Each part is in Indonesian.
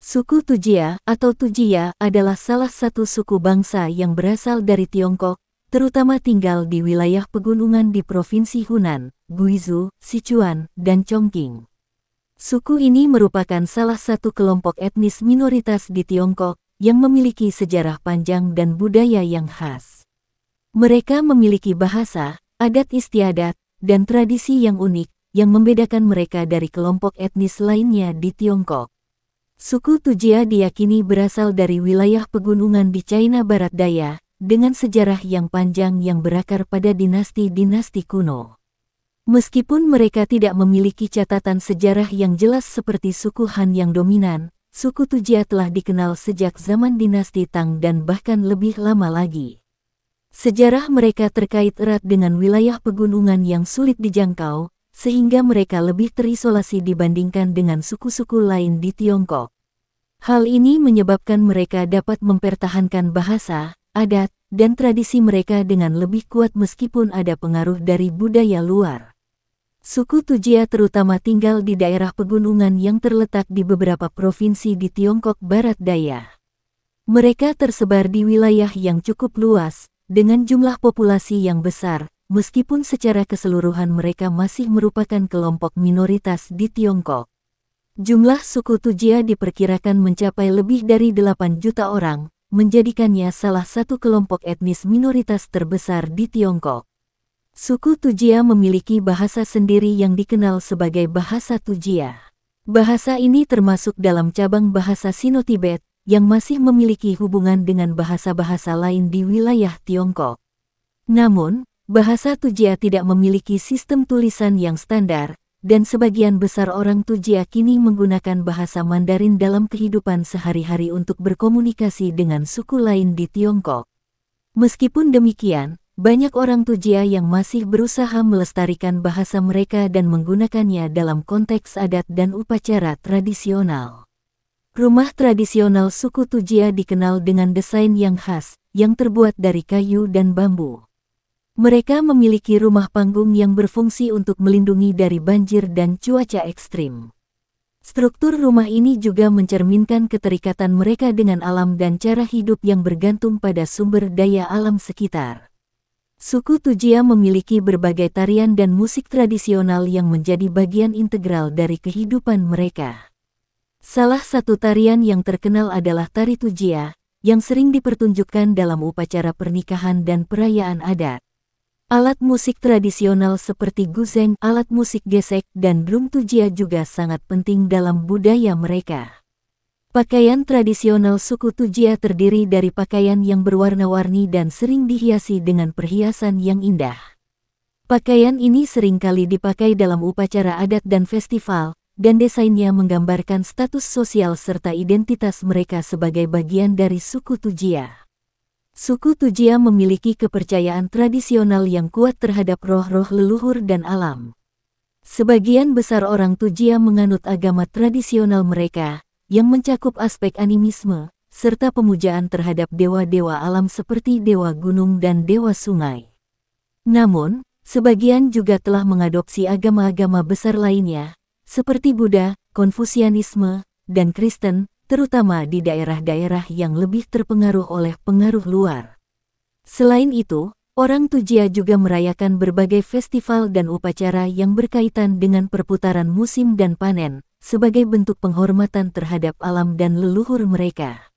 Suku Tujia atau Tujia adalah salah satu suku bangsa yang berasal dari Tiongkok, terutama tinggal di wilayah pegunungan di Provinsi Hunan, Guizhou, Sichuan, dan Chongqing. Suku ini merupakan salah satu kelompok etnis minoritas di Tiongkok yang memiliki sejarah panjang dan budaya yang khas. Mereka memiliki bahasa, adat istiadat, dan tradisi yang unik yang membedakan mereka dari kelompok etnis lainnya di Tiongkok. Suku Tujia diyakini berasal dari wilayah pegunungan di China Barat Daya, dengan sejarah yang panjang yang berakar pada dinasti-dinasti kuno. Meskipun mereka tidak memiliki catatan sejarah yang jelas seperti suku Han yang dominan, suku Tujia telah dikenal sejak zaman dinasti Tang dan bahkan lebih lama lagi. Sejarah mereka terkait erat dengan wilayah pegunungan yang sulit dijangkau, sehingga mereka lebih terisolasi dibandingkan dengan suku-suku lain di Tiongkok. Hal ini menyebabkan mereka dapat mempertahankan bahasa, adat, dan tradisi mereka dengan lebih kuat meskipun ada pengaruh dari budaya luar. Suku Tujia terutama tinggal di daerah pegunungan yang terletak di beberapa provinsi di Tiongkok Barat Daya. Mereka tersebar di wilayah yang cukup luas, dengan jumlah populasi yang besar, meskipun secara keseluruhan mereka masih merupakan kelompok minoritas di Tiongkok. Jumlah suku Tujia diperkirakan mencapai lebih dari 8 juta orang, menjadikannya salah satu kelompok etnis minoritas terbesar di Tiongkok. Suku Tujia memiliki bahasa sendiri yang dikenal sebagai bahasa Tujia. Bahasa ini termasuk dalam cabang bahasa Sino-Tibet, yang masih memiliki hubungan dengan bahasa-bahasa lain di wilayah Tiongkok. Namun, bahasa Tujia tidak memiliki sistem tulisan yang standar, dan sebagian besar orang Tujia kini menggunakan bahasa Mandarin dalam kehidupan sehari-hari untuk berkomunikasi dengan suku lain di Tiongkok. Meskipun demikian, banyak orang Tujia yang masih berusaha melestarikan bahasa mereka dan menggunakannya dalam konteks adat dan upacara tradisional. Rumah tradisional suku Tujia dikenal dengan desain yang khas, yang terbuat dari kayu dan bambu. Mereka memiliki rumah panggung yang berfungsi untuk melindungi dari banjir dan cuaca ekstrim. Struktur rumah ini juga mencerminkan keterikatan mereka dengan alam dan cara hidup yang bergantung pada sumber daya alam sekitar. Suku Tujia memiliki berbagai tarian dan musik tradisional yang menjadi bagian integral dari kehidupan mereka. Salah satu tarian yang terkenal adalah tari Tujia, yang sering dipertunjukkan dalam upacara pernikahan dan perayaan adat. Alat musik tradisional seperti guzeng, alat musik gesek, dan drum Tujia juga sangat penting dalam budaya mereka. Pakaian tradisional suku Tujia terdiri dari pakaian yang berwarna-warni dan sering dihiasi dengan perhiasan yang indah. Pakaian ini seringkali dipakai dalam upacara adat dan festival, dan desainnya menggambarkan status sosial serta identitas mereka sebagai bagian dari suku Tujia. Suku Tujia memiliki kepercayaan tradisional yang kuat terhadap roh-roh leluhur dan alam. Sebagian besar orang Tujia menganut agama tradisional mereka, yang mencakup aspek animisme, serta pemujaan terhadap dewa-dewa alam seperti dewa gunung dan dewa sungai. Namun, sebagian juga telah mengadopsi agama-agama besar lainnya, seperti Buddha, Konfusianisme, dan Kristen, terutama di daerah-daerah yang lebih terpengaruh oleh pengaruh luar. Selain itu, orang Tujia juga merayakan berbagai festival dan upacara yang berkaitan dengan perputaran musim dan panen, sebagai bentuk penghormatan terhadap alam dan leluhur mereka.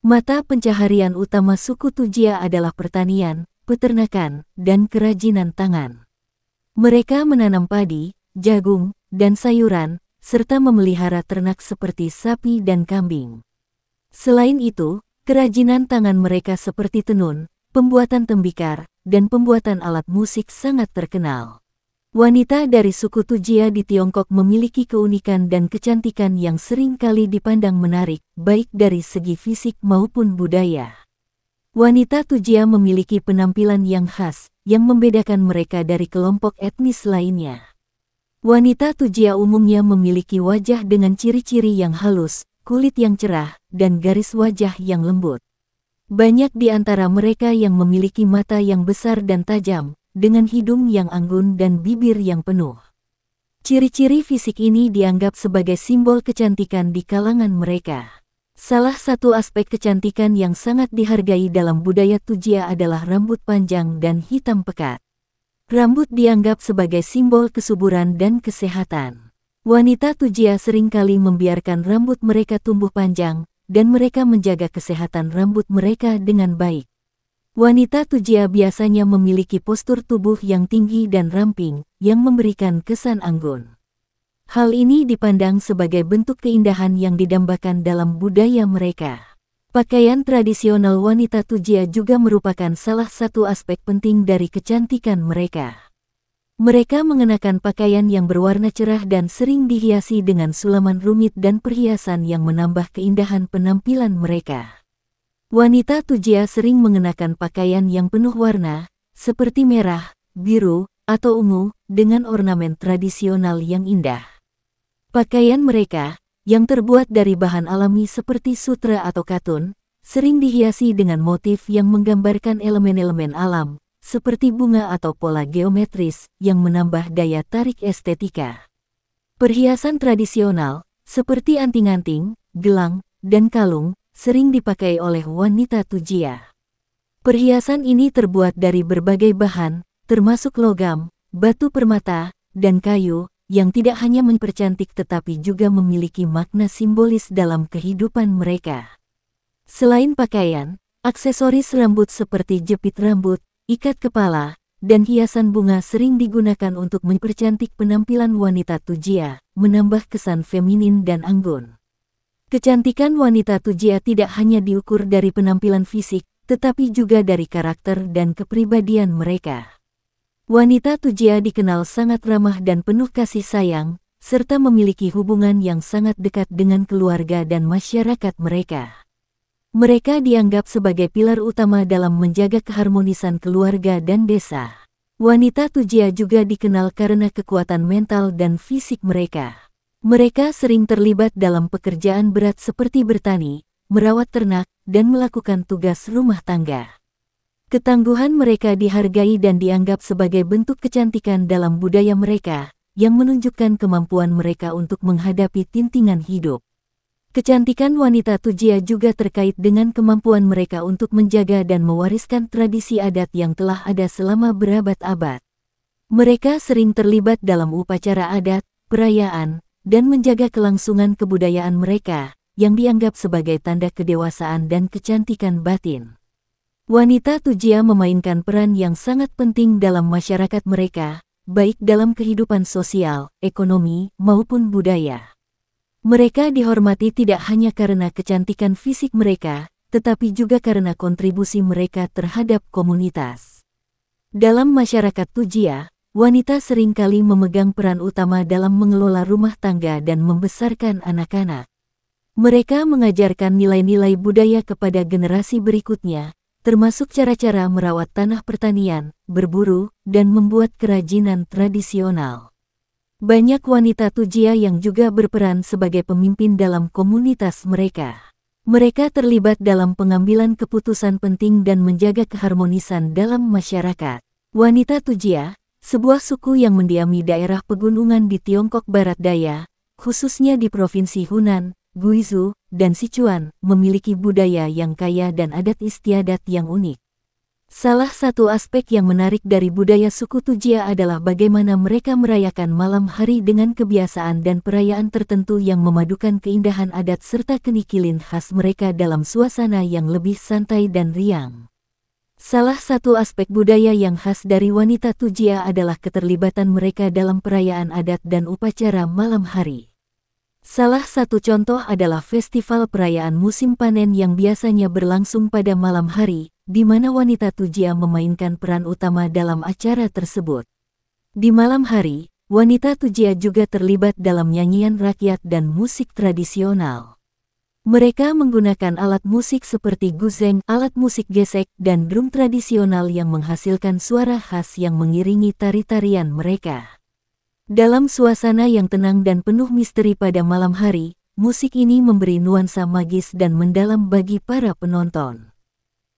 Mata pencaharian utama suku Tujia adalah pertanian, peternakan, dan kerajinan tangan. Mereka menanam padi, jagung, dan sayuran, serta memelihara ternak seperti sapi dan kambing. Selain itu, kerajinan tangan mereka seperti tenun, pembuatan tembikar, dan pembuatan alat musik sangat terkenal. Wanita dari suku Tujia di Tiongkok memiliki keunikan dan kecantikan yang sering kali dipandang menarik, baik dari segi fisik maupun budaya. Wanita Tujia memiliki penampilan yang khas, yang membedakan mereka dari kelompok etnis lainnya. Wanita Tujia umumnya memiliki wajah dengan ciri-ciri yang halus, kulit yang cerah, dan garis wajah yang lembut. Banyak di antara mereka yang memiliki mata yang besar dan tajam, dengan hidung yang anggun dan bibir yang penuh. Ciri-ciri fisik ini dianggap sebagai simbol kecantikan di kalangan mereka. Salah satu aspek kecantikan yang sangat dihargai dalam budaya Tujia adalah rambut panjang dan hitam pekat. Rambut dianggap sebagai simbol kesuburan dan kesehatan. Wanita Tujia seringkali membiarkan rambut mereka tumbuh panjang, dan mereka menjaga kesehatan rambut mereka dengan baik. Wanita Tujia biasanya memiliki postur tubuh yang tinggi dan ramping, yang memberikan kesan anggun. Hal ini dipandang sebagai bentuk keindahan yang didambakan dalam budaya mereka. Pakaian tradisional wanita Tujia juga merupakan salah satu aspek penting dari kecantikan mereka. Mereka mengenakan pakaian yang berwarna cerah dan sering dihiasi dengan sulaman rumit dan perhiasan yang menambah keindahan penampilan mereka. Wanita Tujia sering mengenakan pakaian yang penuh warna, seperti merah, biru, atau ungu, dengan ornamen tradisional yang indah. Pakaian mereka, yang terbuat dari bahan alami seperti sutra atau katun, sering dihiasi dengan motif yang menggambarkan elemen-elemen alam, seperti bunga atau pola geometris, yang menambah daya tarik estetika. Perhiasan tradisional, seperti anting-anting, gelang, dan kalung, sering dipakai oleh wanita Tujia. Perhiasan ini terbuat dari berbagai bahan, termasuk logam, batu permata, dan kayu, yang tidak hanya mempercantik tetapi juga memiliki makna simbolis dalam kehidupan mereka. Selain pakaian, aksesoris rambut seperti jepit rambut, ikat kepala, dan hiasan bunga sering digunakan untuk mempercantik penampilan wanita Tujia, menambah kesan feminin dan anggun. Kecantikan wanita Tujia tidak hanya diukur dari penampilan fisik, tetapi juga dari karakter dan kepribadian mereka. Wanita Tujia dikenal sangat ramah dan penuh kasih sayang, serta memiliki hubungan yang sangat dekat dengan keluarga dan masyarakat mereka. Mereka dianggap sebagai pilar utama dalam menjaga keharmonisan keluarga dan desa. Wanita Tujia juga dikenal karena kekuatan mental dan fisik mereka. Mereka sering terlibat dalam pekerjaan berat seperti bertani, merawat ternak, dan melakukan tugas rumah tangga. Ketangguhan mereka dihargai dan dianggap sebagai bentuk kecantikan dalam budaya mereka, yang menunjukkan kemampuan mereka untuk menghadapi tintingan hidup. Kecantikan wanita Tujia juga terkait dengan kemampuan mereka untuk menjaga dan mewariskan tradisi adat yang telah ada selama berabad-abad. Mereka sering terlibat dalam upacara adat, perayaan, dan menjaga kelangsungan kebudayaan mereka, yang dianggap sebagai tanda kedewasaan dan kecantikan batin. Wanita Tujia memainkan peran yang sangat penting dalam masyarakat mereka, baik dalam kehidupan sosial, ekonomi, maupun budaya. Mereka dihormati tidak hanya karena kecantikan fisik mereka, tetapi juga karena kontribusi mereka terhadap komunitas. Dalam masyarakat Tujia, wanita seringkali memegang peran utama dalam mengelola rumah tangga dan membesarkan anak-anak. Mereka mengajarkan nilai-nilai budaya kepada generasi berikutnya, termasuk cara-cara merawat tanah pertanian, berburu, dan membuat kerajinan tradisional. Banyak wanita Tujia yang juga berperan sebagai pemimpin dalam komunitas mereka. Mereka terlibat dalam pengambilan keputusan penting dan menjaga keharmonisan dalam masyarakat. Wanita Tujia, sebuah suku yang mendiami daerah pegunungan di Tiongkok Barat Daya, khususnya di Provinsi Hunan, Guizhou, dan Sichuan, memiliki budaya yang kaya dan adat istiadat yang unik. Salah satu aspek yang menarik dari budaya suku Tujia adalah bagaimana mereka merayakan malam hari dengan kebiasaan dan perayaan tertentu yang memadukan keindahan adat serta kenikilin khas mereka dalam suasana yang lebih santai dan riang. Salah satu aspek budaya yang khas dari wanita Tujia adalah keterlibatan mereka dalam perayaan adat dan upacara malam hari. Salah satu contoh adalah festival perayaan musim panen yang biasanya berlangsung pada malam hari, di mana wanita Tujia memainkan peran utama dalam acara tersebut. Di malam hari, wanita Tujia juga terlibat dalam nyanyian rakyat dan musik tradisional. Mereka menggunakan alat musik seperti guzeng, alat musik gesek, dan drum tradisional yang menghasilkan suara khas yang mengiringi tari-tarian mereka. Dalam suasana yang tenang dan penuh misteri pada malam hari, musik ini memberi nuansa magis dan mendalam bagi para penonton.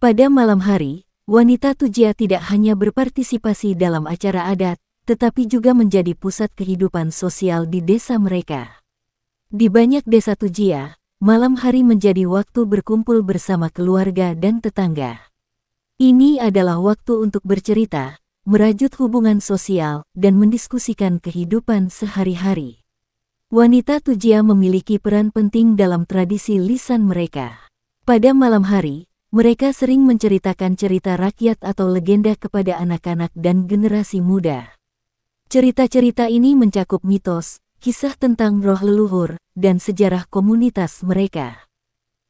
Pada malam hari, wanita Tujia tidak hanya berpartisipasi dalam acara adat, tetapi juga menjadi pusat kehidupan sosial di desa mereka. Di banyak desa Tujia, malam hari menjadi waktu berkumpul bersama keluarga dan tetangga. Ini adalah waktu untuk bercerita, merajut hubungan sosial, dan mendiskusikan kehidupan sehari-hari. Wanita Tujia memiliki peran penting dalam tradisi lisan mereka. Pada malam hari, mereka sering menceritakan cerita rakyat atau legenda kepada anak-anak dan generasi muda. Cerita-cerita ini mencakup mitos, kisah tentang roh leluhur, dan sejarah komunitas mereka.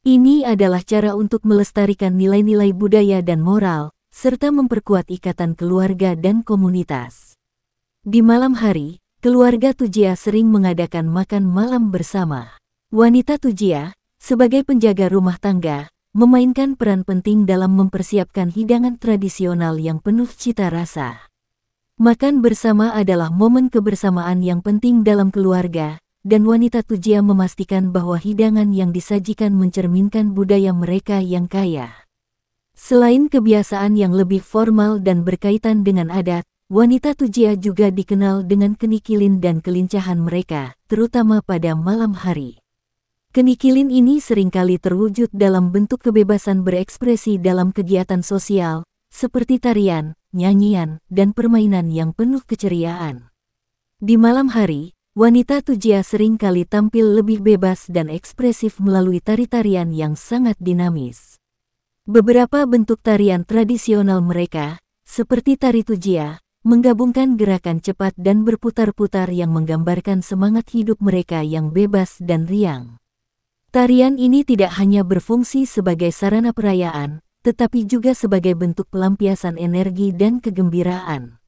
Ini adalah cara untuk melestarikan nilai-nilai budaya dan moral, serta memperkuat ikatan keluarga dan komunitas. Di malam hari, keluarga Tujia sering mengadakan makan malam bersama. Wanita Tujia, sebagai penjaga rumah tangga, memainkan peran penting dalam mempersiapkan hidangan tradisional yang penuh cita rasa. Makan bersama adalah momen kebersamaan yang penting dalam keluarga, dan wanita Tujia memastikan bahwa hidangan yang disajikan mencerminkan budaya mereka yang kaya. Selain kebiasaan yang lebih formal dan berkaitan dengan adat, wanita Tujia juga dikenal dengan kenikilin dan kelincahan mereka, terutama pada malam hari. Kenikilin ini seringkali terwujud dalam bentuk kebebasan berekspresi dalam kegiatan sosial, seperti tarian, nyanyian, dan permainan yang penuh keceriaan. Di malam hari, wanita Tujia sering kali tampil lebih bebas dan ekspresif melalui tari-tarian yang sangat dinamis. Beberapa bentuk tarian tradisional mereka, seperti tari Tujia, menggabungkan gerakan cepat dan berputar-putar yang menggambarkan semangat hidup mereka yang bebas dan riang. Tarian ini tidak hanya berfungsi sebagai sarana perayaan, tetapi juga sebagai bentuk pelampiasan energi dan kegembiraan.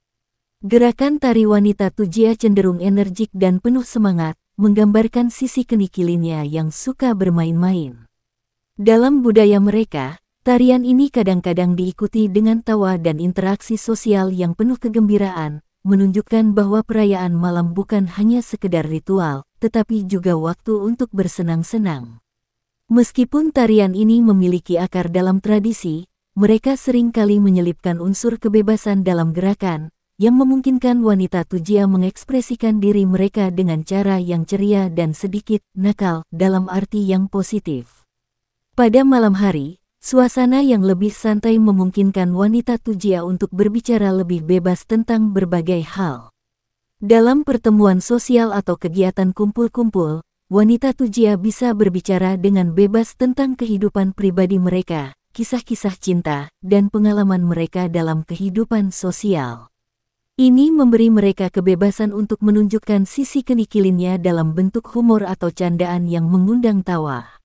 Gerakan tari wanita Tujia cenderung energik dan penuh semangat, menggambarkan sisi kenikilinnya yang suka bermain-main. Dalam budaya mereka, tarian ini kadang-kadang diikuti dengan tawa dan interaksi sosial yang penuh kegembiraan, menunjukkan bahwa perayaan malam bukan hanya sekedar ritual, tetapi juga waktu untuk bersenang-senang. Meskipun tarian ini memiliki akar dalam tradisi, mereka sering kali menyelipkan unsur kebebasan dalam gerakan, yang memungkinkan wanita Tujia mengekspresikan diri mereka dengan cara yang ceria dan sedikit nakal dalam arti yang positif. Pada malam hari, suasana yang lebih santai memungkinkan wanita Tujia untuk berbicara lebih bebas tentang berbagai hal. Dalam pertemuan sosial atau kegiatan kumpul-kumpul, wanita Tujia bisa berbicara dengan bebas tentang kehidupan pribadi mereka, kisah-kisah cinta, dan pengalaman mereka dalam kehidupan sosial. Ini memberi mereka kebebasan untuk menunjukkan sisi kenikilinnya dalam bentuk humor atau candaan yang mengundang tawa.